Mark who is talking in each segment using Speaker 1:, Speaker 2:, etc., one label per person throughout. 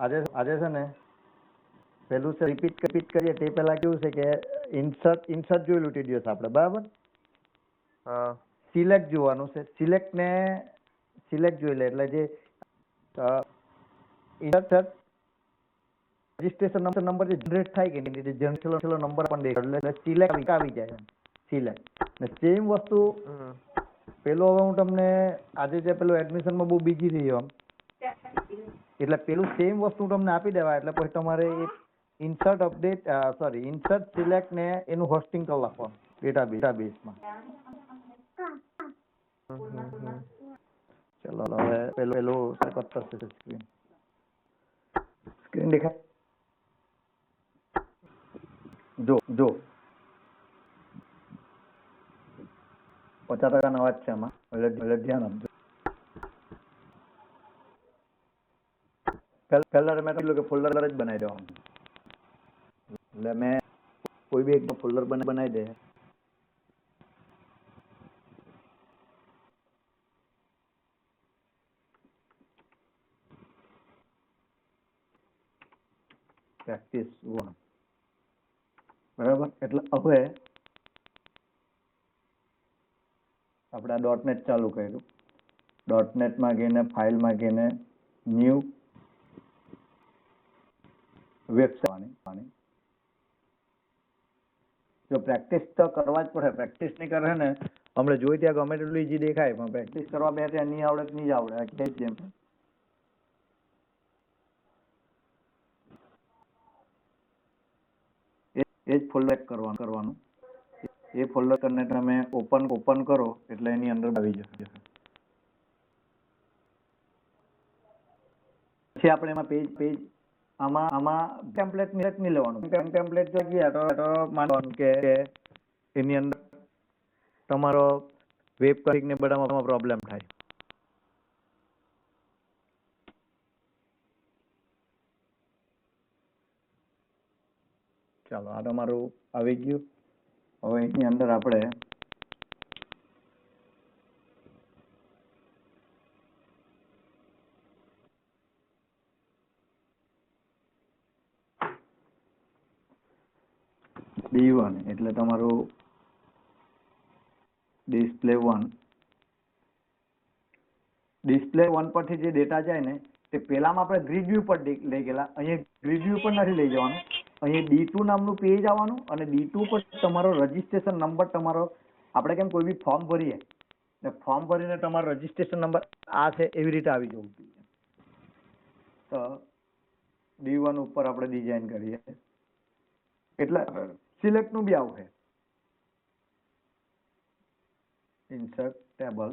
Speaker 1: આજે આજે છે ને પેલું છે રિપીટ કરીએ તે પહેલા કેવું છે કે ઇન્સર્ટ જોયેલું તે દિવસ આપણે બરાબર. સિલેક્ટ જોવાનું છે. સિલેક્ટ જોઈ લે એટલે જે ઇન્સર્ટ રજિસ્ટ્રેશન નંબર જે જનરેટ થાય કે નહીં તે જનરેટ નંબર પણ દેખાડે એટલે સિલેક્ટ આવી જાય સિલેક્ટ ને સેમ વસ્તુ પેલો હવે હું તમને આજે જે પેલું એડમિશનમાં બહુ બીજી રહ્યો એટલે પેલું સેમ વસ્તુ તમને આપી દેવાય એટલે પછી તમારે ઇન્સર્ટ અપડેટ ઇન્સર્ટ સિલેક્ટ ને એનું હોસ્ટિંગ કરી નાખવાનું ડેટાબેઝમાં. ચલો હવે પેલું કરતા સ્ક્રીન દેખાય જો 50% અવાજ છે આમાં એટલે ધ્યાન આપજો. પહેલા મેં કીધું કે ફોલ્ડર જ બનાવી દેવાનું એટલે મેં કોઈ બી એક ફોલ્ડર બનાવી દે. પ્રેક્ટિસ 1 બરાબર. એટલે હવે આપણે આ .NET ચાલુ કર્યું. .NET માં ગઈને ફાઇલમાં ગઈને ન્યૂ વેબસાઇટ. જો પ્રેક્ટિસ તો કરવા જ પડે. પ્રેક્ટિસ નહીં કરે ને હમણાં જોઈ ત્યાં ગમે તેટલું ઈઝી દેખાય પણ પ્રેક્ટિસ કરવા બે ત્યાં નહીં આવડે નહીં જ આવડે. આ જેમ એ જ ફોલ્ડર કરવાનું. એ ફોલ્ડર કરીને તમે ઓપન કરો એટલે એની અંદર આવી જશે. પછી આપણે એમાં પેજ આમાં ટેમ્પલેટ નહીં લેવાનું. ટેમ્પલેટ જો ગયા તો માનવાનું કે એની અંદર તમારો વેબ ક્લિક ને બધામાં પ્રોબ્લેમ થાય. ચાલો આ તમારું આવી ગયું. હવે એની અંદર આપણે D1 એટલે તમારું ડિસ્પ્લે 1 પરથી જે ડેટા જાય ને તે પેલામાં આપણે ગ્રીડ વ્યૂ પર લઈ ગયેલા. અહીંયા ગ્રીડ વ્યૂ પર નથી લઈ જવાનું. અહીંયા D2 નામનું પેજ આવવાનું અને D2 પર તમારો રજીસ્ટ્રેશન નંબર તમારો આપણે કેમ કોઈ બી ફોર્મ ભરીએ ને ફોર્મ ભરીને તમારો રજીસ્ટ્રેશન નંબર આ છે એવી રીતે આવી જવું જોઈએ. તો D1 ઉપર આપણે ડિઝાઇન કરીએ એટલે સિલેક્ટ નું બી આવું છે. ઇન્સર્ટ ટેબલ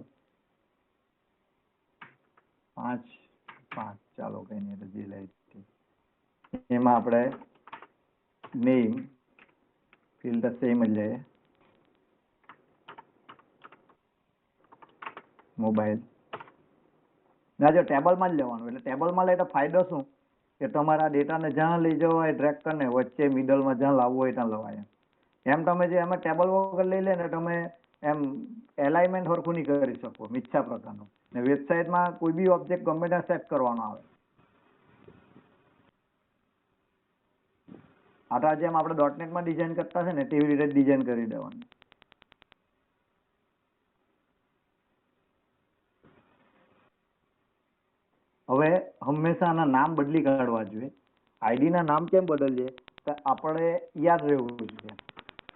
Speaker 1: 5 ચાલો કઈ નહીં જે લે એમાં આપણે નેમ ફિલ્ડ સેમ જ લઈએ. મોબાઈલ ના જો ટેબલમાં જ લેવાનું એટલે ટેબલમાં લે તો ફાયદો શું કે તમારા ડેટાને જ્યાં લઈ જવો હોય ડ્રેગ કરીને વચ્ચે મિડલમાં જ્યાં લાવવું હોય ત્યાં લવાય. એમ તમે જે એમાં ટેબલ વગર લઈ લે ને તમે એમ એલાઇનમેન્ટ સરખું નહીં કરી શકો મિથ્યા પ્રકારનું. ને વેબસાઇટમાં કોઈ બી ઓબ્જેક્ટ ગમે ત્યાં સેટ કરવાનો આવે. આટલા જેમ આપણે .NET માં ડિઝાઇન કરતા છે ને તેવી રીતે ડિઝાઇન કરી દેવાનું. હવે હંમેશા આના નામ બદલી કાઢવા જોઈએ. આઈડી ના નામ કેમ બદલીએ તો આપણે યાદ રહેવું જોઈએ.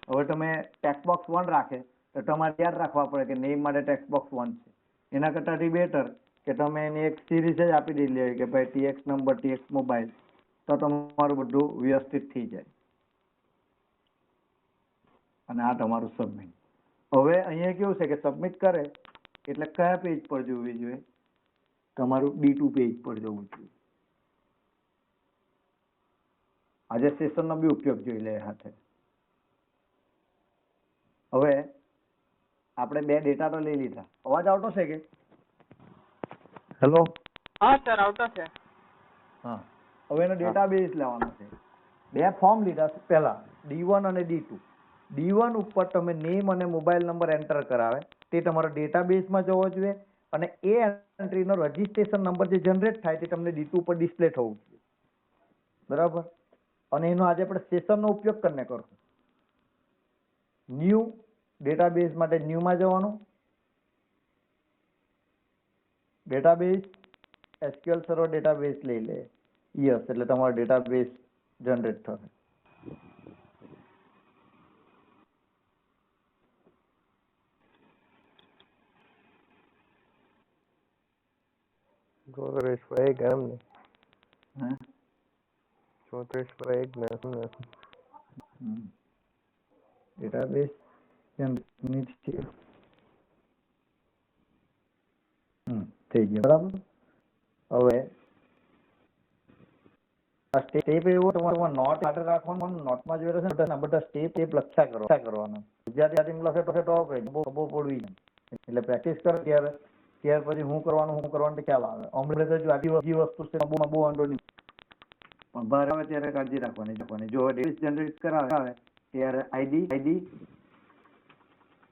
Speaker 1: હવે તમે ટેક્સ્ટ બોક્સ 1 રાખે તો તમારે યાદ રાખવા પડે કે નેમ માટે ટેક્સ્ટ બોક્સ 1 છે. એના કરતાથી બેટર કે તમે એની એક સિરીઝ જ આપી દેલી હોય કે ભાઈ TX નંબર TX મોબાઈલ તો તમારું બધું વ્યવસ્થિત થઈ જાય. અને આ તમારું સબમિટ. હવે અહીંયા કેવું છે કે સબમિટ કરે એટલે કયા પેજ પર જોવી જોઈએ? તમારું D2 પેજ પર જવું જોઈએ. આજે સેશનનો બી ઉપયોગ જોઈ લે સાથે. હવે આપણે બે ડેટા તો લઈ લીધા. અવાજ આવતો છે કે? હેલો.
Speaker 2: હા સર આવતો છે.
Speaker 1: હા હવે એનો ડેટાબેઝ લેવાનો છે. બે ફોર્મ લીધા પહેલા D1 અને D2. D1 ઉપર તમે નેમ અને મોબાઈલ નંબર એન્ટર કરાવે તે તમારો ડેટાબેઝમાં જવો જોઈએ અને એ એન્ટ્રીનો રજીસ્ટ્રેશન નંબર જે જનરેટ થાય તે તમને D2 ઉપર ડિસ્પ્લે થવું જોઈએ. બરાબર. અને એનો આજે આપણે સેશનનો ઉપયોગ કરીને કરશું. ન્યૂ ડેટાબેઝ માટે ન્યૂમાં જવાનું, ડેટાબેઝ એસક્યુએલ સર્વર ડેટાબેઝ લઈ લે, યસ, એટલે તમારો ડેટાબેઝ જનરેટ થશે.
Speaker 3: ગોદરેજ પર એક એમ ને
Speaker 1: હે?
Speaker 3: ગોદરેજ પર એક ને
Speaker 1: ડેટાબેઝ જનરેટ થઈ ગયું. બરાબર. હવે આ સ્ટેપ એવો તમારે નોટ માટે રાખવાનું, નોટમાં જોઈ રહેશે ને બધા સ્ટેપ લખ્યા કરવાના. ગુજરાતી લખે તો બહુ પડવી જાય. એટલે પ્રેક્ટિસ કરો ત્યાર પછી હું કરવાનું ખ્યાલ આવે. હમણાં તો જો આટલી વસ્તુ છે બહુ વાંધો નહીં, પણ બહાર આવે ત્યારે કાળજી રાખવાની. જો ડેટાબેઝ જનરેટ કરાવે ત્યારે આઈડી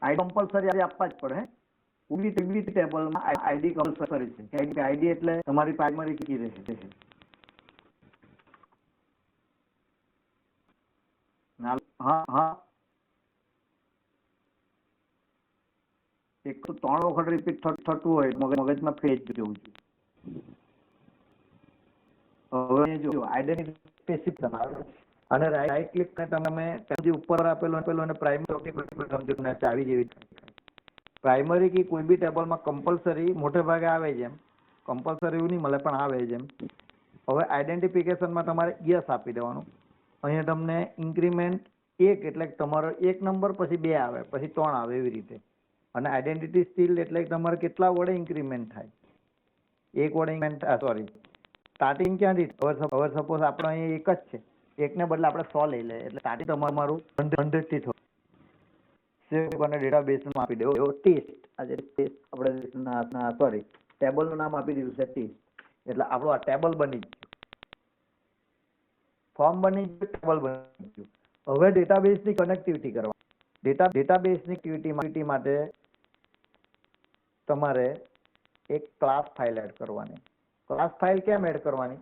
Speaker 1: કમ્પલસરી આપવા જ પડે. ઉગલી ટેબલમાં આઈડી કમ્પલસરી છે. કારણ કે આઈડી એટલે તમારી પ્રાઇમરી કી રહેશે. હા, 103 વખત રિપીટ થતું હોય મગજમાં ફેજ જેવું છે. હવે જો આઈડેન્ટિટી સ્પેસિફિક અને રાઈટ ક્લિક તમે જે ઉપર આપેલો અને પ્રાઇમરી ચાવી જેવી પ્રાઇમરી કી કોઈ બી ટેબલમાં કમ્પલસરી મોટે ભાગે આવે છે. એમ કમ્પલસરી એવું નહીં મળે પણ આવે છે. એમ હવે આઈડેન્ટિફિકેશનમાં તમારે યસ આપી દેવાનું. અહીંયા તમને ઇન્ક્રીમેન્ટ 1 એટલે તમારો 1 નંબર, પછી 2 આવે, પછી 3 આવે, એવી રીતે. અને આઈડેન્ટિટી સ્ટીલ એટલે તમારે કેટલા વડે ઇન્ક્રીમેન્ટ થાય. 1 વડે ઇન્ક્રીમેન્ટ, સોરી, સ્ટાર્ટિંગ ક્યાંથી? હવે સપોઝ આપણે અહીંયા 1 જ છે, 1 ને બદલે આપણે 100 લઈ લે, એટલે સ્ટાર્ટિંગ તમારું 100 થી થયું. સેવ અને ડેટાબેઝનું આપી દેવો એવો ટેસ્ટ. આજે ટેસ્ટ આપણે સોરી ટેબલનું નામ આપી દીધું છે ટેસ્ટ. એટલે આપણું આ ટેબલ બની ગયું, ફોર્મ બની ગયું, ટેબલ બની ગયું. હવે ડેટાબેઝની કનેક્ટિવિટી કરવા, ડેટાબેઝની કનેક્ટિવિટી માટે તમારે એક ક્લાસ ફાઇલ એડ કરવાની. ક્લાસ ફાઇલ કેમ એડ કરવાની?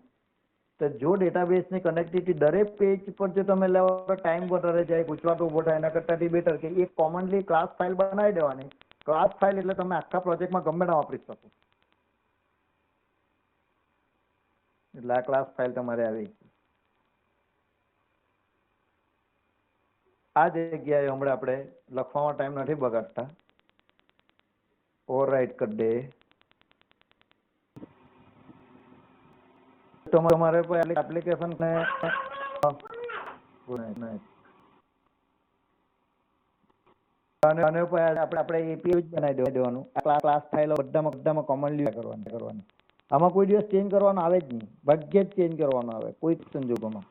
Speaker 1: તો જો ડેટાબેઝની કનેક્ટિવિટી દરેક પેજ પર જો તમે લેવો તો ટાઈમ વધારે જાય, ગુજરાત ઉભો થાય. એના કરતાંથી બેટર કે એક કોમનલી ક્લાસ ફાઇલ બનાવી દેવાની. ક્લાસ ફાઇલ એટલે તમે આખા પ્રોજેક્ટમાં ગમે તે વાપરી શકો. એટલે આ ક્લાસ ફાઇલ તમારે આવી. આ જગ્યાએ હમણાં આપણે લખવામાં ટાઈમ નથી બગાડતા, ઓવરરાઇટ કરી દે. તમારે એપ્લિકેશન ને આપણે એપીઆઈ બનાવી દેવાનું. ક્લાસ ફાઇલો બધામાં કોમનલી કરવાની. આમાં કોઈ દિવસ ચેન્જ કરવાનો આવે જ નહીં, ભાગ્યે જ ચેન્જ કરવાનો આવે કોઈ સંજોગોમાં.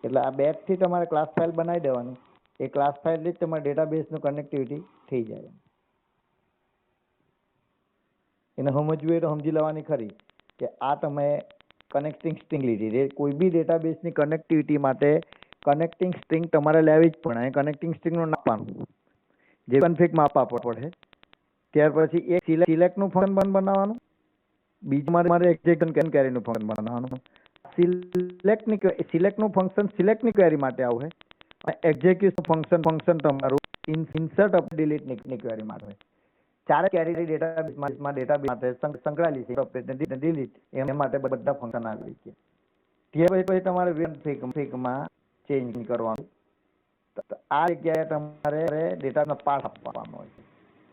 Speaker 1: એટલે આ બેકથી તમારે ક્લાસ ફાઇલ બનાવી દેવાની. એ ક્લાસ ફાઇલથી જ તમારે ડેટાબેઝનું કનેક્ટિવિટી થઈ જાય. એને સમજવું હોય તો સમજી લેવાની ખરી કે આ તમે કનેક્ટિંગ સ્ટ્રિંગ લીધી. કોઈ બી ડેટાબેઝની કનેક્ટિવિટી માટે કનેક્ટિંગ સ્ટ્રિંગ તમારે લેવી જ પડે. કનેક્ટિંગ સ્ટ્રિંગનું નાખવાનું, જે કન્ફિગમાં આપવા પડે. ત્યાર પછી એક સિલેક્ટનું ફંક્શન બનાવવાનું, બીજું મારે એક્ઝેક્શન કેરીનું ફંક્શન બનાવવાનું. સિલેક્ટનું ફંક્શન સિલેક્ટની ક્વેરી માટે આવશે. એક્ઝેક્યુશન ફંક્શન તમારું ઇન્સર્ટ અપ ડિલીટની ક્વેરી માટે. ચારે ક્વેરી ડેટાબેઝમાં માટે સંકળાયેલી છે. ડિલીટ એ માટે બધા ફંક્શન આવી છે. ત્યાર પછી તમારે ફિગમાં ચેન્જ કરવાનું. આ જગ્યાએ તમારે ડેટાનો પાર્ટ આપવાનો હોય છે.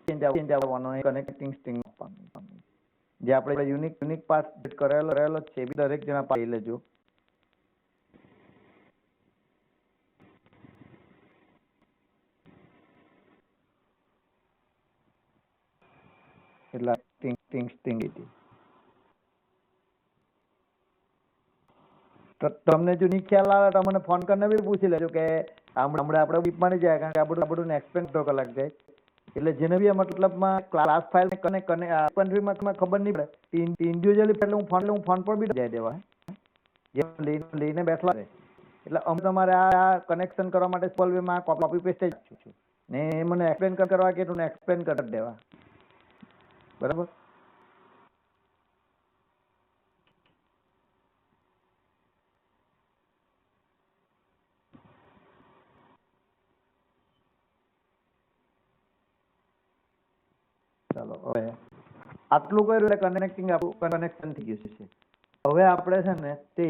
Speaker 1: ચેન્જ આવવાનો હોય, કનેક્ટિંગ સ્ટ્રિંગ આપવાનું. જે આપણે યુનિક પાર્ટ કરેલો છે, દરેક જણા પાડી લેજો. એટલે તમને જો નહીં ખ્યાલ આવે તો મને ફોન કરીને બી પૂછી લેજો કે હમણાં આપણે ડીપમાં નહીં જાય, કારણ કે આ બધું એક્સપ્લેન તો કલાક જાય. એટલે જેને બી મતલબમાં ક્લાસ ફાઇલ કનેક્ટમાં ખબર નહીં પડે, ઇન્ડિવિજ્યુઅલી એટલે હું ફોન પર બી જાય દેવા, જે લઈને બેઠલા રહે. એટલે અમે તમારે આ કનેક્શન કરવા માટે સોલ્વમાં કોપી પેસ્ટ જ છું ને. મને એક્સપ્લેન કરવા કે તું એક્સપ્લેન કરી દેવા. બરાબર. ચાલો હવે આટલું કર્યું એટલે કનેક્ટિંગ આપણું કનેક્શન થઈ ગયું છે. હવે આપણે છે ને તે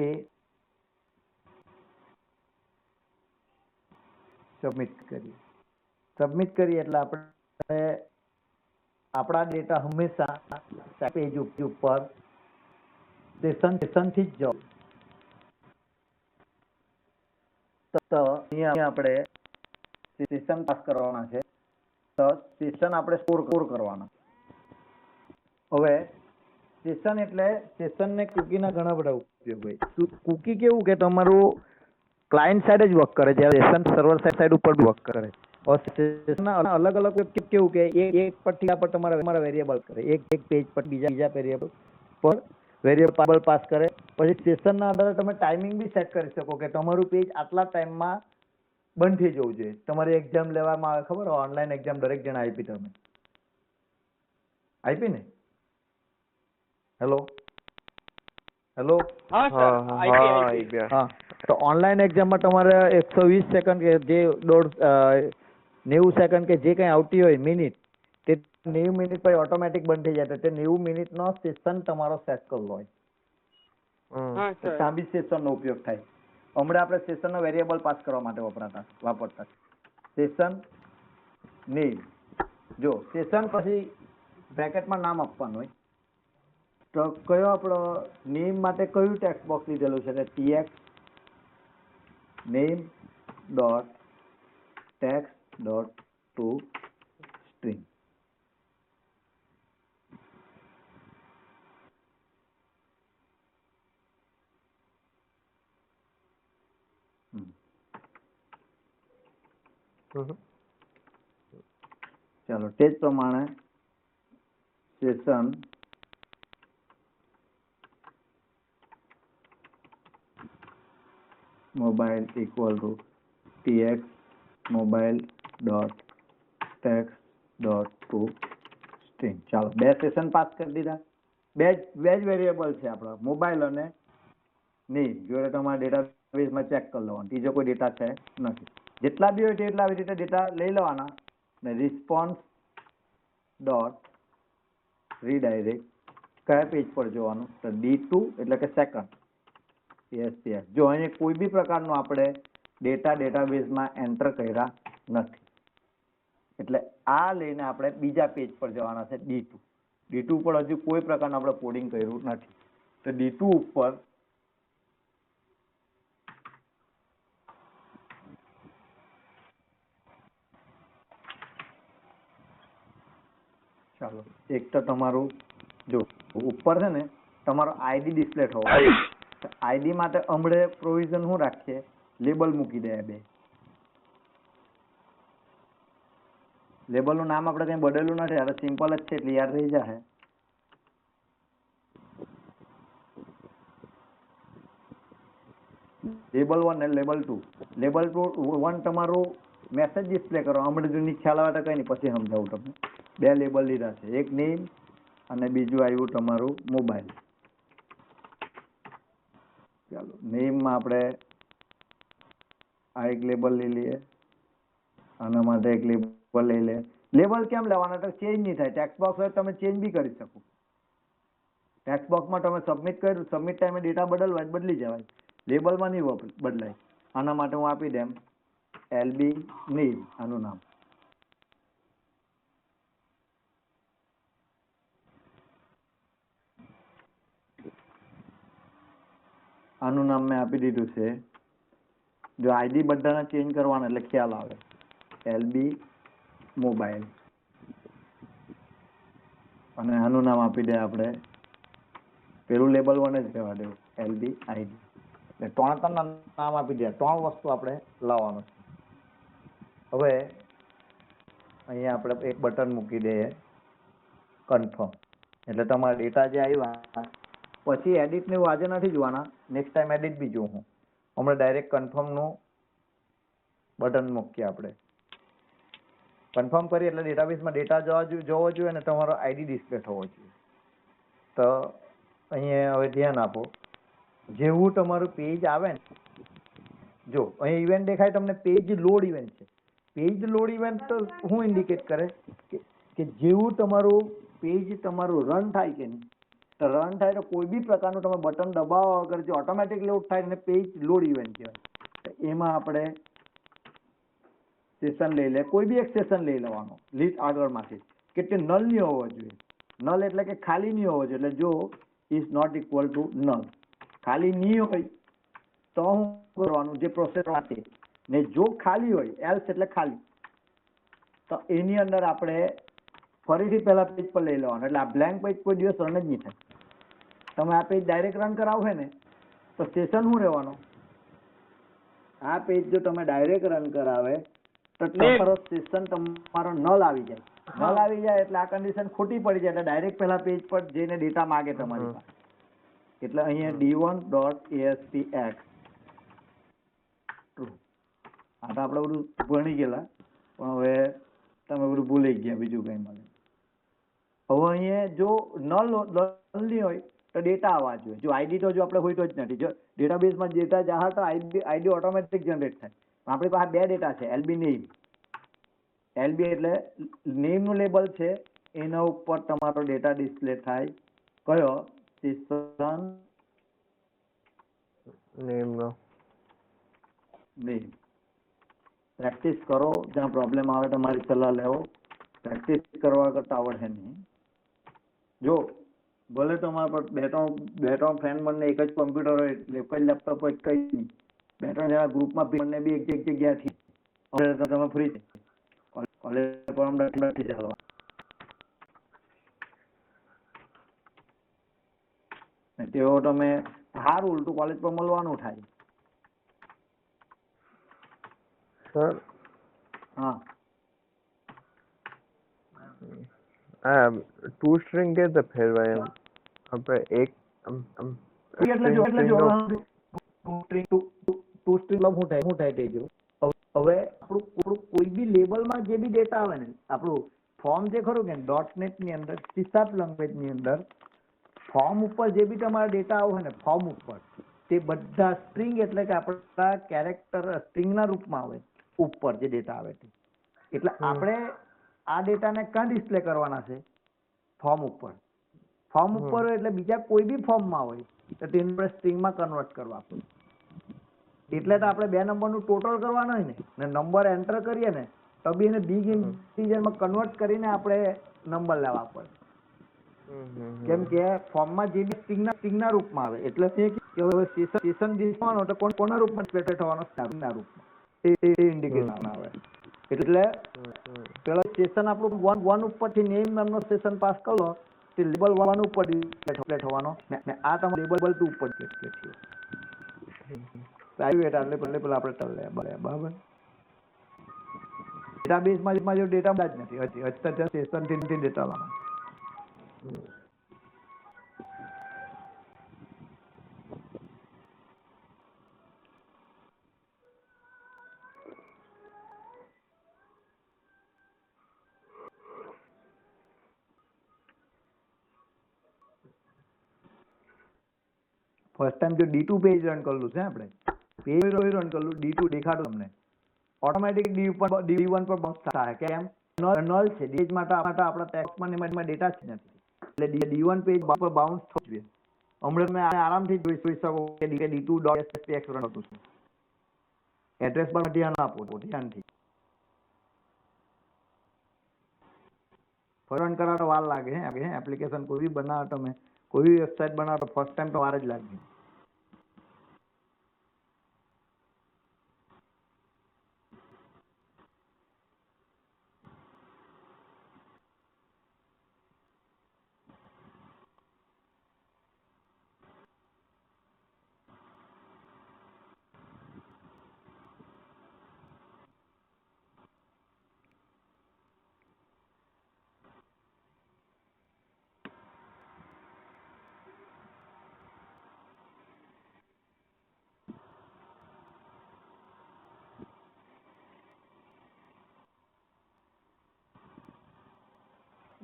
Speaker 1: સબમિટ કરીએ એટલે આપણે આપણા ડેટા હંમેશા પેજ ઉપર સેશન થી જ જાઓ. તો અહીંયા આપણે સેશન પાસ કરવાના છે. તો સેશન આપણે સ્ટોર કરવાના. હવે સેશન એટલે સેશન ને કુકીના ઘણા બધા ઉપયોગ હોય. કુકી કેવું કે તમારું ક્લાયન્ટ સાઈડ જ વર્ક કરે, જ્યારે સેશન સર્વર સાઈડ ઉપર બી વર્ક કરે. સેશનના અલગ અલગ કેવું કે એક પર્ટિક્યુલર પર તમારા વેરિયેબલ કરે, એક પેજ પર બીજા વેરિયેબલ પર વેરિયેબલ પાસ કરે. પછી સેશનના આધારે તમે ટાઈમિંગ બી સેટ કરી શકો કે તમારું પેજ આટલા ટાઈમમાં બંધ થઈ જવું જોઈએ. તમારી એક્ઝામ લેવામાં આવે, ખબર હોય ઓનલાઈન એક્ઝામ દરેક જણા આપી, તમે આપી ને? હેલો
Speaker 2: હા સર આઈપી
Speaker 3: ગયા.
Speaker 1: તો ઓનલાઈન એક્ઝામમાં તમારે 120 સેકન્ડ કે જે 90 સેકન્ડ કે જે કંઈ આવતી હોય મિનિટ, તે 90 મિનિટ પછી ઓટોમેટિક બંધ થઈ જાય. તે 90 મિનિટનો સેશન તમારો સેટ કરેલો હોય.
Speaker 2: હા સર
Speaker 1: ત્યાં બી સેશનનો ઉપયોગ થાય. હમણાં આપણે સેશનનો વેરિયેબલ પાસ કરવા માટે વાપરતા સેશન નેમ. જો સેશન પછી બ્રેકેટમાં નામ આપવાનું હોય. તો કયો આપણો નેમ માટે કયું ટેક્સ્ટ બોક્સ લીધેલું છે? tx name dot text dot to string. ચાલો તે જ પ્રમાણે session mobile equal to tx mobile dot text dot to string. ચાલો બે સેશન પાસ કરી દીધા. બે જ વેરિયેબલ છે આપણા, મોબાઈલ અને નેમ. જો તમારા ડેટાબેઝમાં ચેક કરી લેવાનું, ત્રીજો કોઈ ડેટા છે નથી. જેટલા બી હોય તેટલા આવી રીતે ડેટા લઈ લેવાના ને રિસ્પોન્સ ડોટ રીડાયરેક્ટ કયા પેજ પર જોવાનું? તો D2 એટલે કે સેકન્ડ. યસ. જો અહીંયા કોઈ બી પ્રકારનો આપણે ડેટાબેઝમાં એન્ટર કર્યા નથી, એટલે આ લઈને આપણે બીજા પેજ પર જવાના છે D2. D2 ઉપર હજુ કોઈ પ્રકારનું આપણે કોડિંગ કર્યું નથી. તો D2 ઉપર ચાલો એક તો તમારું જો ઉપર છે ને તમારો આઈડી ડિસ્પ્લે થવો. આઈડી માટે હમણે પ્રોવિઝન શું રાખીએ? લેબલ મૂકી દે. બે લેબલનું નામ આપણે કંઈ બદલેલું નથી, હવે સિમ્પલ જ છે એટલે યાદ રહી જશે. લેબલ 1 ને લેબલ 2. લેબલ 1 તમારું મેસેજ ડિસ્પ્લે કરો. હમણાં જૂની ખ્યાલ આવે તો કંઈ નહીં, પછી સમજાવું તમને. બે લેબલ લીધા છે, એક નેમ અને બીજું આવ્યું તમારું મોબાઈલ. ચાલો નેમમાં આપણે આ એક લેબલ લઈ લઈએ, આના માટે એક લેબલ લઈ લે. લેબલ કેમ લેવાના? તો ચેન્જ નહીં થાય. ટેક્સ્ટ બોક્સ હોય તમે ચેન્જ બી કરી શકો. ટેક્સ્ટ બોક્સમાં તમે સબમિટ કર્યું, સબમિટ ટાઈમે ડેટા બદલવા બદલી જવાય, લેબલમાં નહીં બદલાય. આના માટે હું આપી દેમ LB નેમ, આનું નામ. આનું નામ મેં આપી દીધું છે. જો આઈડી બધાને ચેન્જ કરવાના એટલે ખ્યાલ આવે. LB મોબાઈલ અને આનું નામ આપી દે આપણે, પેલું લેબલ 1 જ કહેવા દેવું, LB આઈડી. એટલે ત્રણ નામ આપી દે. ત્રણ વસ્તુ આપણે લાવવાનું છે. હવે અહીંયા આપણે એક બટન મૂકી દઈએ કન્ફર્મ. એટલે તમારા ડેટા જે આવ્યા પછી એડિટ ને એવું આજે નથી જોવાના, નેક્સ્ટ ટાઈમ એડિટ બી જોઉં હું. હમણાં ડાયરેક્ટ કન્ફર્મનું બટન મૂકીએ આપણે. કન્ફર્મ કરીએ એટલે ડેટાબેઝમાં ડેટા જોવો જોઈએ અને તમારો આઈડી ડિસ્પ્લે થવો જોઈએ. તો અહીંયા હવે ધ્યાન આપો, જેવું તમારું પેજ આવે ને, જો અહીં ઇવેન્ટ દેખાય તમને, પેજ લોડ ઇવેન્ટ છે. પેજ લોડ ઇવેન્ટ તો શું ઇન્ડિકેટ કરે કે જેવું તમારું પેજ તમારું રન થાય કે નહીં, તો રન થાય તો કોઈ બી પ્રકારનું તમે બટન દબાવવા વગર જે ઓટોમેટિક લોડ થાય ને પેજ લોડ ઇવેન્ટ કહેવાય. તો એમાં આપણે સેશન લઈ લે, કોઈ બી એક સેશન લઈ લેવાનો લિસ્ટ આગળમાંથી કે તે નલ નહીં હોવો જોઈએ. નલ એટલે કે ખાલી નહીં હોવો જોઈએ. એટલે જો is not equal to null, ખાલી નહીં હોય તો શું કરવાનું, જે પ્રોસેસ માટે, ને જો ખાલી હોય એલ્સ એટલે ખાલી, તો એની અંદર આપણે ફરીથી પહેલા પેજ પર લઈ લેવાનું. એટલે આ બ્લેન્ક પેજ કોઈ દિવસ રન જ નહીં થાય. તમે આ પેજ ડાયરેક્ટ રન કરાવો હોય ને તો સેશન શું રહેવાનો, આ પેજ જો તમે ડાયરેક્ટ રન કરાવે તો તમારો સેશન તમારો નલ આવી જાય. નલ આવી જાય એટલે આ કન્ડિશન ખોટી પડી જાય, એટલે ડાયરેક્ટ પહેલા પેજ પર જઈને ડેટા માંગે તમારી પાસે. એટલે અહીંયા d1.aspx ટ્રુ. આ તો આપણે બધું ભણી ગયેલા, પણ હવે તમે બધું ભૂલી ગયા, બીજું કઈ મળે. હવે અહીંયા જો નલ નહીં હોય તો ડેટા આવવા જોઈએ. જો આઈડી તો જો આપણે હોય તો જ નથી. જો ડેટાબેઝમાં ડેટા જહા તો આઈડી ઓટોમેટિક જનરેટ થાય. આપણી પાસે બે ડેટા છે, એલબી નેમ. એલબી એટલે નેમનું લેબલ છે, એના ઉપર તમારો ડેટા ડિસ્પ્લે થાય. કયો? Session
Speaker 3: નેમનો
Speaker 1: name. પ્રેક્ટિસ કરો, જ્યાં પ્રોબ્લેમ આવે તમારી સલાહ લેવો. પ્રેક્ટિસ કરવા કરતા આવડે નહીં. જો ભલે તમારા પર બે ત્રણ ફ્રેન્ડ બંને એક જ કોમ્પ્યુટર હોય, એક જ લેપટોપ હોય, કઈ નહીં, બે ત્રણ જણા ગ્રુપમાં બંને બી એક જગ્યાથી તમે ફ્રી છે, કોલેજ પર નથી ચાલવા. તેઓ તમે સારું ઉલટું કોલેજ પર મળવાનું થાય.
Speaker 3: સર
Speaker 1: હા,
Speaker 3: આ ટુ સ્ટ્રિંગ કે રીતે ફેરવાય? એમ આપણે એક
Speaker 1: એટલે જો ટુ સ્ટ્રિંગ શું થાય તે જો. હવે આપણું કોઈ બી લેબલમાં જે બી ડેટા આવે ને, આપણું ફોર્મ જે ખરું કે .NET ની અંદર, C# લેંગ્વેજ ની અંદર ફોર્મ ઉપર જે બી તમારા ડેટા આવે ને, ફોર્મ ઉપર તે બધા સ્ટ્રિંગ એટલે કે આપણા કેરેક્ટર સ્ટ્રિંગના રૂપમાં આવે ઉપર જે ડેટા આવે તે. એટલે આપણે આ ડેટાને ક્યાં ડિસ્પ્લે કરવાના છે? ફોર્મ ઉપર. ફોર્મ ઉપર હોય એટલે બીજા કોઈ બી ફોર્મમાં હોય તો તેને આપણે સ્ટ્રિંગમાં કન્વર્ટ કરવા પડે. એટલે તો આપણે 2 નંબરનું ટોટલ કરવાનું હોય ને નંબર એન્ટર કરીએ ને તો બી એને બિગ ઇન્ટીજરમાં કન્વર્ટ કરીને આપણે નંબર લેવા પડે. કેમ કે ફોર્મમાં જે બી સ્ટ્રિંગના રૂપમાં આવે એટલે સેશન દિશવાનો તો કોના રૂપમાં ડિસ્પ્લે થવાનો? સ્ટ્રિંગના રૂપમાં. એ ઇન્ડિકેશન આવે. એટલે પેલા સેશન આપણું 1 ઉપરથી નેમ નામનો સેશન પાસ કરો તે લેબલ 1 ઉપર ડિસ્પ્લે થવાનો ને આ તમારું લેબલ 2 ઉપર ડિસ્પ્લે થયો. પ્રાઇવેટ એટલે પેલા આપણે તલ લે બરાબર. ડેટાબેઝમાં જો ડેટા જ નથી હજી અત્યારે સેશનથી ડેટા લાવવાનો. ફર્સ્ટ ટાઈમ જો D2 પેજ રન કરેલું છે આપણે, પેજ રન કરેલું D2 દેખાડો તમને, ઓટોમેટિક D1 પર બાઉન્સ થાય. કેમ? નલ છે પેજ માટે આપણા ટેક્સ્ટમાં એમાં ડેટા જ નથી, એટલે D1 પેજ પર બાઉન્સ થવું જોઈએ. હમણાં તમે આરામથી જોઈ શકો કે D2.aspx રન થતું છે. એડ્રેસ પર ધ્યાન આપો ધ્યાનથી. રન કરાવતા વાર લાગે હે એપ્લિકેશન કોઈ બી બનાવો તમે, કોઈ બી વેબસાઇટ બનાવો તો ફર્સ્ટ ટાઈમ તો વાર જ લાગે.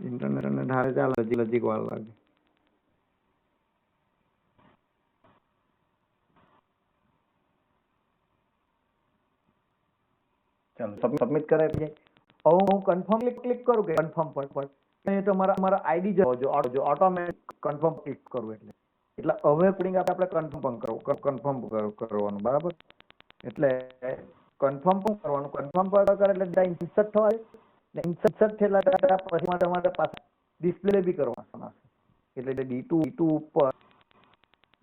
Speaker 1: ઇન્ટરનેટ હારે ચાલે, લજીક વાર લાગે. ચાલો સબમિટ કરાય પછી હવે હું કન્ફર્મ ક્લિક કરું કે કન્ફર્મ પર અહીં તમારા આઈડી જો ઓટોમેટિક કન્ફર્મ ક્લિક કરવું એટલે હવે કોડિંગ આપણે કન્ફર્મ કરવાનું, બરાબર? એટલે કન્ફર્મ પણ કરવાનું, કન્ફર્મ કરે એટલે ડેટા ઇન્સર્ટ થવા દે, ઇન્સર્ટ થયેલા ડેટા પછી તમારે પાસે ડિસ્પ્લે બી કરવાના છે. એટલે D2 ઉપર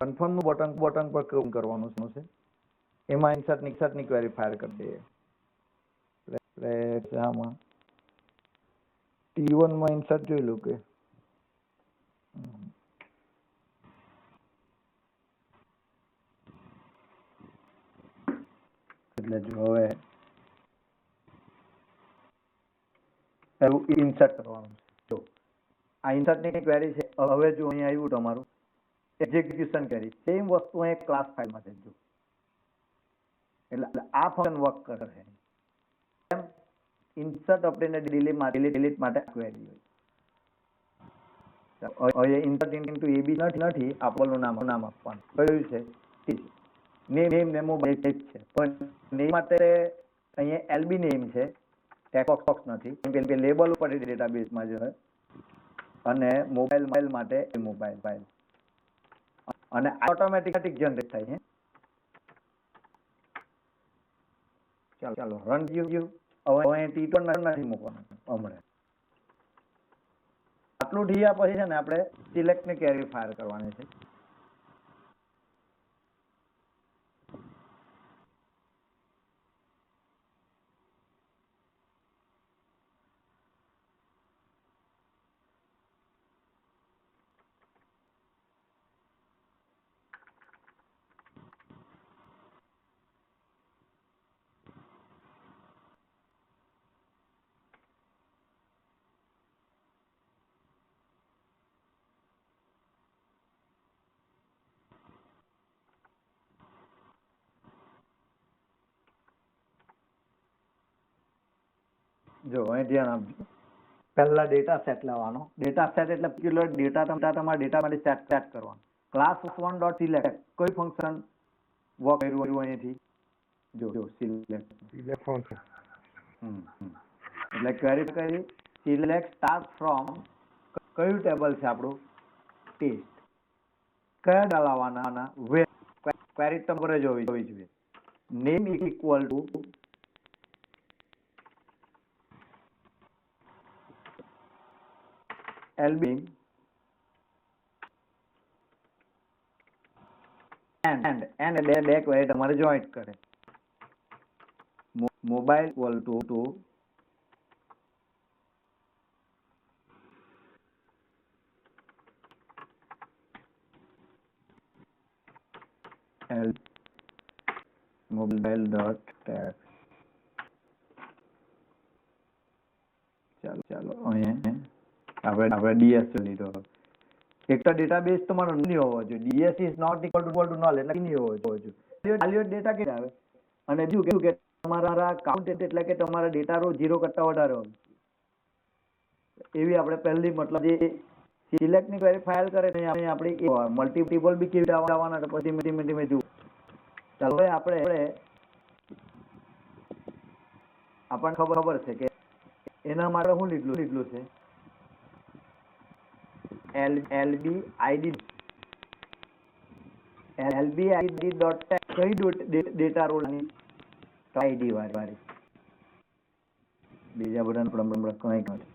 Speaker 1: કન્ફર્મ નું બટન પર ક્લિક કરવાનું છે. એમાં ઇન્સર્ટની ક્વેરી ફાયર કરી દઈએ. એટલે આમાં T1 માં ઇન્સર્ટ જોઈ લો કે એટલે જો હવે એવું ઇન્સર્ટ કરવાનું છે. જો આ ઇન્સર્ટની ક્વેરી છે. હવે જો અહીં આવ્યું તમારું એક્ઝિક્યુશન કરી, સેમ વસ્તુ અહીં ક્લાસ ફાઇલમાં છે. જો એટલે આ ફંક્શન વર્ક કરે છે. એમ ઇન્સર્ટ આપણે ડિલીટ માટે ક્વેરી હોય. હવે ઇન્સર્ટ ઇન્ટુ AB નથી, આપણનું નામ આપવાનું કયું છે નેમ ને મોબાઈલ છે, પણ નેમ માટે અહીંયા LB નેમ છે, ટેક્સ્ટ બોક્સ નથી, કેમ કે લેબલ ઉપર ડેટાબેઝમાં છે. અને મોબાઈલ માટે મોબાઈલ ફાઇલ, અને ઓટોમેટિક જનરેટ થાય છે. ચાલો રન ગયું. હવે T1 નથી મૂકવાનું હમણાં. આટલું થયા પછી છે ને આપણે સિલેક્ટ ની ક્વેરી ફાયર કરવાની છે. જો અહીં ધ્યાન આપજો. પહેલા ડેટા સેટ લેવાનો. ડેટા સેટ એટલે પર્ટિક્યુલર ડેટા તમારા ડેટા માટે સેટ કરવાનો. ક્લાસ 1 ડોટ સિલેક્ટ કોઈ ફંક્શન વર્ક કર્યું અહીંથી જો સિલેક્ટ એટલે ક્વેરી કરી સિલેક્ટ સ્ટાર્ટ ફ્રોમ કયું ટેબલ છે આપણું ટેસ્ટ. કયા ડલાવવાના વેર ક્વેરી તમારે જોવી જોઈએ. Name equal to LB and બે ક્વેરી તમારે જોઈન્ટ કરે. Mobile equal two mobile dot tax. ચાલો અહીંયા આપણે DS લીધો. એક તો ડેટાબેઝ તમારો નહીં હોવો જોઈએ. DS is not equal to null એટલે નહીં હોવો જોઈએ. ઇવેલ્યુએટ ડેટા કે આવે અને બીજું કે તમારા કાઉન્ટ એટલે કે તમારા ડેટા રો 0 કરતા વધારે હોય. એવી આપણે પહેલી મતલબ જે સિલેક્ટ ની ક્વેરી ફાઇલ કરે ને આપણે મલ્ટીપલ બી કેવી આવવાના તો પછી ધીમે જુઓ. ચાલો હવે આપણને ખબર છે કે એના માટે શું લીધું છે LB ID ડોટ કઈ ડેટા રોલની ID વાળી બીજા બધા કંઈ નથી.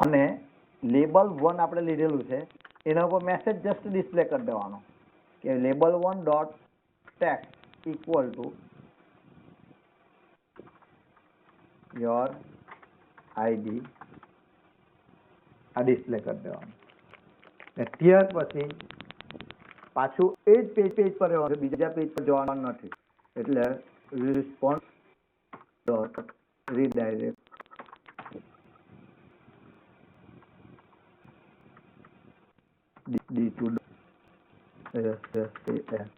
Speaker 1: અને લેબલ 1 આપણે લીધેલું છે એના ઉપર મેસેજ જસ્ટ ડિસ્પ્લે કરી દેવાનો કે label 1 dot text equal to your ID આ ડિસ્પ્લે કરી દેવાનું. ત્યાર પછી પાછું એ જ પેજ પર રહેવાનું, બીજા પેજ પર જવાનું નથી. એટલે response dot redirect D2 SSAX.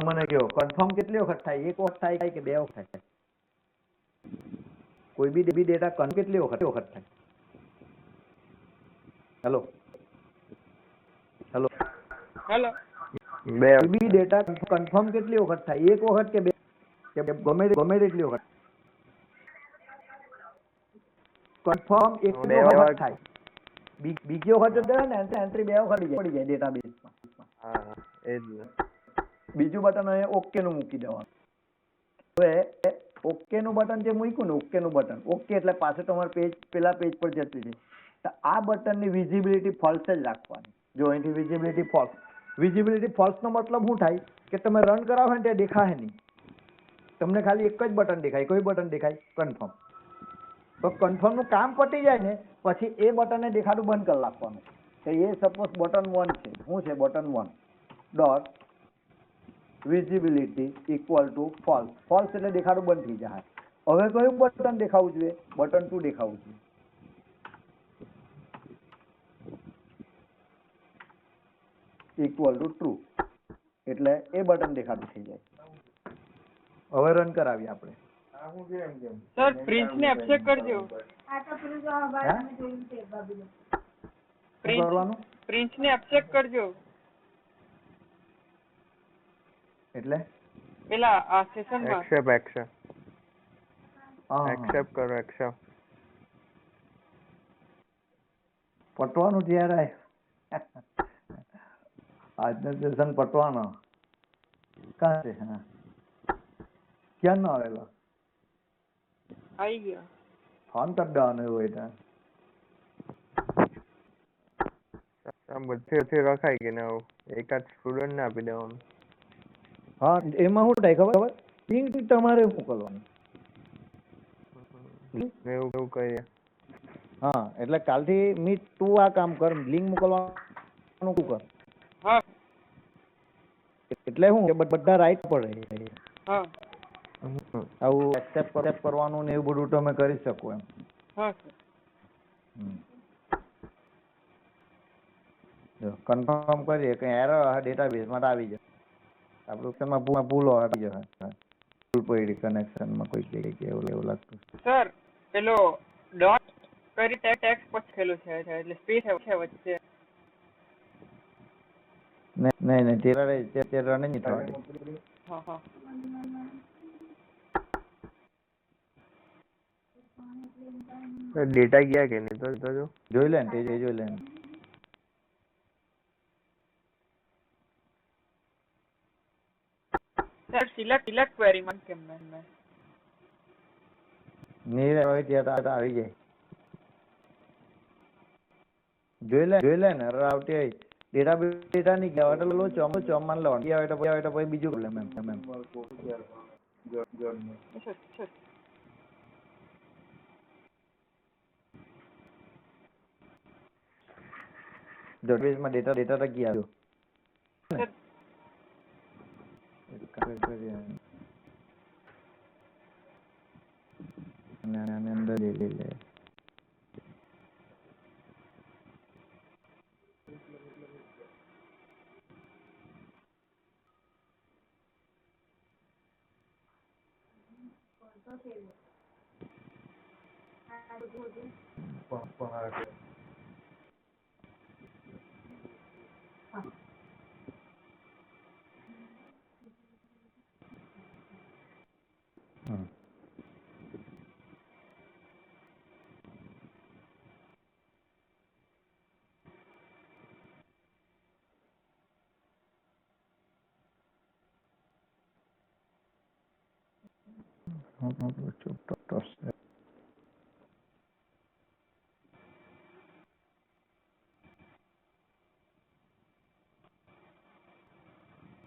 Speaker 1: મને કહો કન્ફર્મ કેટલી વખત થાય? એક વખત થાય કે બે વખત થાય? કોઈ બી ડેટા કેટલી વખત થાય? Hello hello
Speaker 2: hello.
Speaker 3: બે
Speaker 1: કોઈ બી ડેટા કન્ફર્મ કેટલી વખત થાય? એક વખત કે બે, કે ગમે તેટલી વખત? કન્ફર્મ એક
Speaker 3: બે
Speaker 1: વખત
Speaker 3: વખત.
Speaker 1: થાય. બીજી વખત જો ને એન્ટ્રી 2 વખત પડી જાય ડેટાબેઝમાં.
Speaker 3: હા એ જ ને.
Speaker 1: બીજું બટન અહીંયા ઓકે નું મૂકી દેવાનું. હવે ઓકે નું બટન જે મૂક્યું ને, ઓકે નું બટન, ઓકે એટલે પાછું તમારું પેજ પેલા પેજ પર જતું છે. તો આ બટનની વિઝિબિલિટી ફોલ્સ જ રાખવાની. જો અહીંથી વિઝિબિલિટી ફોલ્સ. વિઝિબિલિટી ફોલ્સ નો મતલબ શું થાય? કે તમે રન કરાવો ને ત્યાં દેખાય નહીં. તમને ખાલી એક જ બટન દેખાય. કોઈ બટન દેખાય? કન્ફર્મ. તો કન્ફર્મ નું કામ પતી જાય ને પછી એ બટનને દેખાડું બંધ કરી નાખવાનું. તો એ સપોઝ બટન 1 છે. શું છે button 1? Dot visibility equal to false. False એટલે દેખાડું બંધ થઈ જાય. હવે કયું બટન દેખાવું જોઈએ? બટન 2 દેખાવું જોઈએ. ઇક્વલ ટુ ટ્રુ એટલે એ બટન દેખાડું થઈ જાય. હવે રન કરાવીએ આપણે.
Speaker 2: સર પ્રિન્સ ને એબ્સેક્ટ કરજો.
Speaker 1: કરવાનું
Speaker 2: પ્રિન્સ ને એબ્સેક્ટ કરજો.
Speaker 1: એટલે
Speaker 2: પેલા આ સેશન માં.
Speaker 3: એક્સેપ્ટ કરો એક્સેપ્ટ.
Speaker 1: પટવાનું ત્યારે આજનો સેશન પટવાનો ક્યાં છે? હા ક્યાં નો આવેલો?
Speaker 2: આવી ગયા.
Speaker 1: ફોન કરી દેવાનો એવું હોય તો.
Speaker 3: બધે રખાય કે ના એકાદ સ્ટુડન્ટ ને આપી દેવાનું.
Speaker 1: હા એમાં શું થાય ખબર? લિંક તમારે મોકલવાની.
Speaker 3: એવું કહીએ.
Speaker 1: હા એટલે કાલથી તું આ કામ કર, લિંક મોકલવાનું કર.
Speaker 2: હા
Speaker 1: એટલે શું કે બધા રાઈટ પડે.
Speaker 2: હા
Speaker 1: આવું એક્સેપ્ટ કરવાનું ને એવું બધું તમે કરી શકો એમ.
Speaker 2: હા સર.
Speaker 1: કન્ફર્મ કરીએ કે એરર ડેટાબેઝ માં આવી જાય. આપણું તેમાં ભૂલો આવી જશે. ભૂલ પડી કનેક્શનમાં કોઈ જગ્યાએ એવું લાગતું.
Speaker 2: સર પેલો ડોટ કરી ટેક્સ પછી ખેલું છે એટલે સ્પેસ છે વચ્ચે.
Speaker 1: નહીં તે રન નહીં થવા દે.
Speaker 2: હા હા
Speaker 3: ડેટા ગયા કે નહીં તો જો.
Speaker 1: જોઈ લે ને તે જોઈ લે.
Speaker 2: સર સિલેક્ટ ક્વેરી માં કેમ મેં
Speaker 1: નહીં હોય ત્યાં તો આવી જાય. જોઈ લે ને error આવતી હોય. ડેટા નહીં ગયા એટલે લો ચોમાન લેવાનું. ગયા હોય તો પછી બીજું પ્રોબ્લેમ એમ. ડેટાબેઝમાં ડેટા તો ગયા આવ્યો. અને અંદર લઈ લે.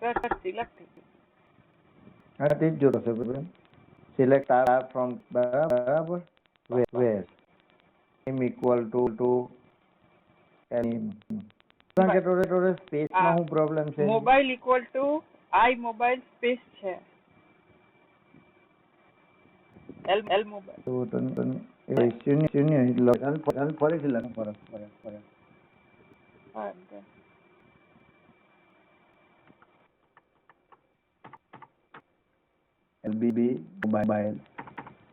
Speaker 2: સર સિલેક્ટ થઈ ગયું.
Speaker 1: હા તે જ જોતો છે સિલેક્ટ આર ફ્રોમ બરાબર વેર એમ ઇક્વલ ટુ એની કે સ્પેસ માં શું પ્રોબ્લેમ છે?
Speaker 2: Mobile equal to I mobile space છે. L mobile.
Speaker 1: તો તને એ શૂન્ય એટલે ફરીથી લખ ફરક.
Speaker 2: હા
Speaker 1: LBB મોબાઈલ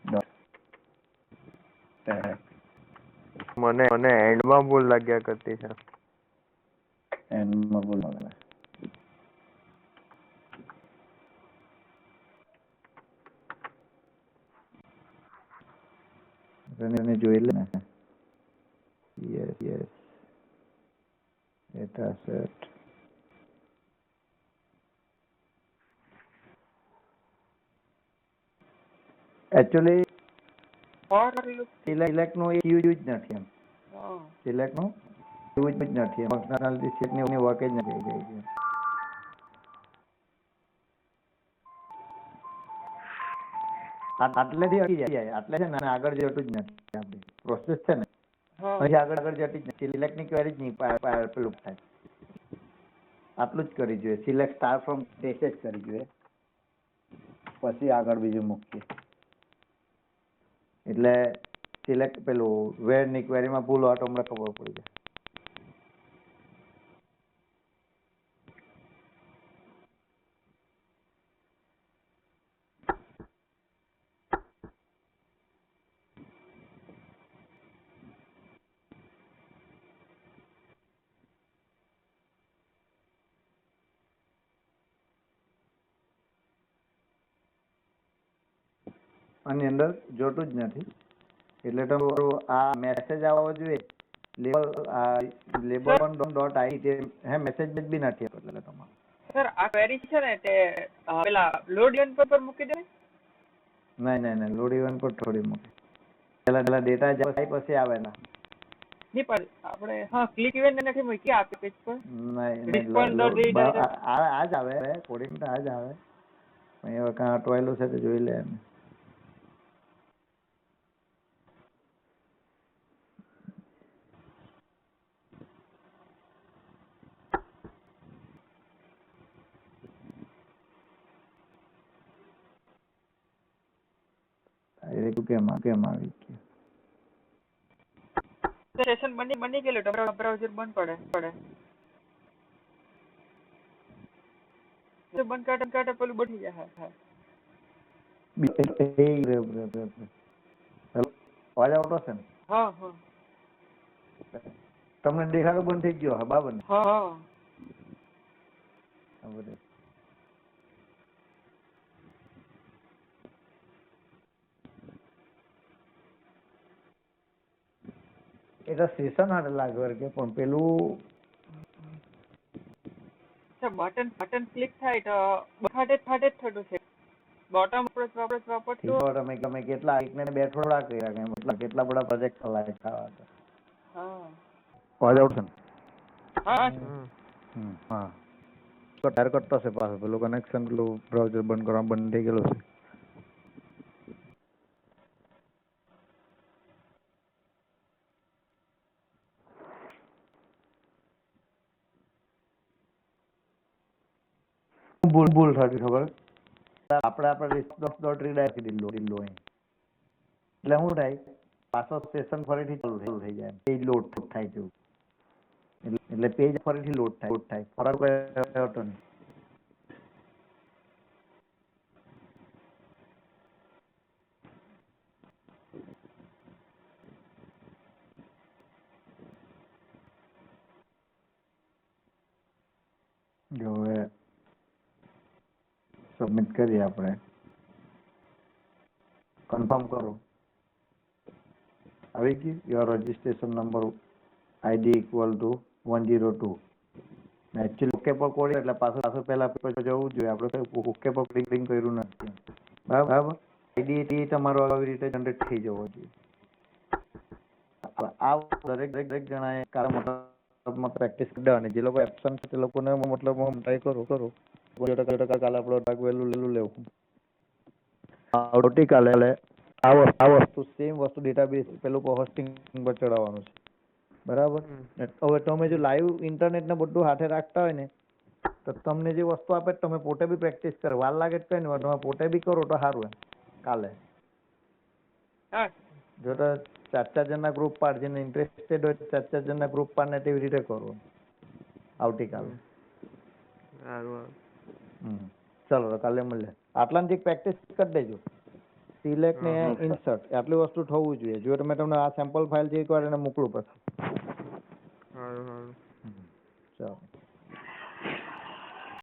Speaker 1: ડોટ
Speaker 3: મને એન્ડમાં ભૂલ લાગ્યા કરતી છે.
Speaker 1: એન્ડમાં બોલો એને જોઈ લે ને. Yes data set actually
Speaker 2: for loop.
Speaker 1: Select નો યુઝ જ નથી એમ.
Speaker 2: હા.
Speaker 1: સિલેક્ટ નો યુઝ જ નથી એમ. ફંક્શનાલિટી સેટ ની વર્ક જ નથી થઈ ગઈ. આટલેથી અટકી જાય. આટલે છે ને આગળ જતું જ નથી. આપણી પ્રોસેસ છે ને
Speaker 2: હા.
Speaker 1: અહીં આગળ જતી જ નથી. સિલેક્ટ ની ક્વેરી જ નહીં પેલું થાય. આટલું જ કરી જોઈએ. સિલેક્ટ સ્ટાર ફ્રોમ ટેસ્ટ જ કરી જોઈએ. પછી આગળ બીજું મૂકીએ. એટલે સિલેક્ટ પેલું વેર ની ક્વેરીમાં ભૂલ હોય તો અમને ખબર પડી જાય. આની અંદર જોતું જ નથી. એટલે તમારું આ મેસેજ આવવો જોઈએ. લેબલ ડોટ આઈ તે મેસેજ બી નથી આવતો. એટલે તમારો
Speaker 2: સર આ ક્વેરી છે ને તે પેલા લોડ ઇવન્ટ પર મૂકી દે.
Speaker 1: નહીં લોડ ઇવન્ટ પર થોડી મૂકે. પેલા ડેટા જાય પછી આવેલા.
Speaker 2: નહીં પણ આપણે હા ક્લિક ઇવેન્ટ નથી મૂકી આપી પેજ પર.
Speaker 1: નહીં
Speaker 2: Respond dot redirect.
Speaker 1: આ જ આવે કોડિંગ તો આ જ આવે. પણ એ કાં અટવાયેલું છે તો જોઈ લે એમ. કેમ આવી ગયું?
Speaker 2: સેશન બની ગયેલું તમારું બ્રાઉઝર બંધ પડે. બંધ કાઢે પેલું બની જાય. હા.
Speaker 1: અવાજ આવતો છે ને?
Speaker 2: હા.
Speaker 1: તમને દેખાડો બંધ થઈ ગયો હા બાબર ને?
Speaker 2: હા.
Speaker 1: એટલે સેશન હાટે લાગે કે પણ પેલું
Speaker 2: બટન ક્લિક થાય તો ફાટે જ થતું છે. બોટમ વાપરતો
Speaker 1: તમે કેટલા એક ને બે થોડા કર્યા કે મતલબ કેટલા બધા પ્રોજેક્ટ ચલાવે ખાવા તો.
Speaker 2: હા.
Speaker 1: અવાજ આવતો ને?
Speaker 2: હા.
Speaker 1: હા તો ટાયર કરતો છે પાછો પેલું કનેક્શન પેલું બ્રાઉઝર બંધ કરવા બંધ થઈ ગયેલું છે. ભૂલ થતી ખબર? આપણે રિસ્પોન્સ ડોટ રીડાયરેક્ટ દીધું અહીં. એટલે શું થાય પાછો સેશન ફરીથી ચાલુ થઈ જાય. પેજ લોડ થાય છે. એટલે પેજ ફરીથી લોડ થાય. ફરક કઈ હોતો નહીં. જો હવે સબમિટ કરીએ આપણે. કન્ફર્મ કરો. આવી ગયું your registration number ID = 102. Actually okay પર કોડ એટલે પાછું પહેલા જવું જોઈએ. આપણે ઓકે પર ક્લિક કર્યું નથી. બરાબર ID તમારો આવી રીતે જનરેટ થઈ જવો જોઈએ. આ દરેક જણાએ મતલબમાં પ્રેક્ટિસ કરી દેવાની. જે લોકો એબસન્ટ છે તે લોકોને મતલબ ટ્રાય કરો. કાલે આપણો ભાગ વહેલું લેવું. આવતીકાલે આ વસ્તુ સેમ વસ્તુ ડેટાબેઝ પેલું હોસ્ટિંગ પર ચડાવવાનું છે. બરાબર? હવે તમે જો લાઈવ ઇન્ટરનેટ ને બધું હાથે રાખતા હોય ને તો તમને જે વસ્તુ આપે તમે પોતે બી પ્રેક્ટિસ કરો. વાર લાગે કઈ નહીં, તમે પોતે બી કરો તો સારું એમ. કાલે જો તો 4 જણના ગ્રુપ પાડ, જેને ઇન્ટરેસ્ટેડ હોય 4 જણના ગ્રુપ પાડ ને તેવી રીતે કરો આવતીકાલે. ચલો તો કાલે મળીએ. આટલાની પ્રેક્ટિસ કરી દેજો. સિલેક્ટ ને ઇન્સર્ટ આટલી વસ્તુ થવું જોઈએ. જો તમે તમને આ સેમ્પલ ફાઇલ છે એકવાર એને મોકલું પછી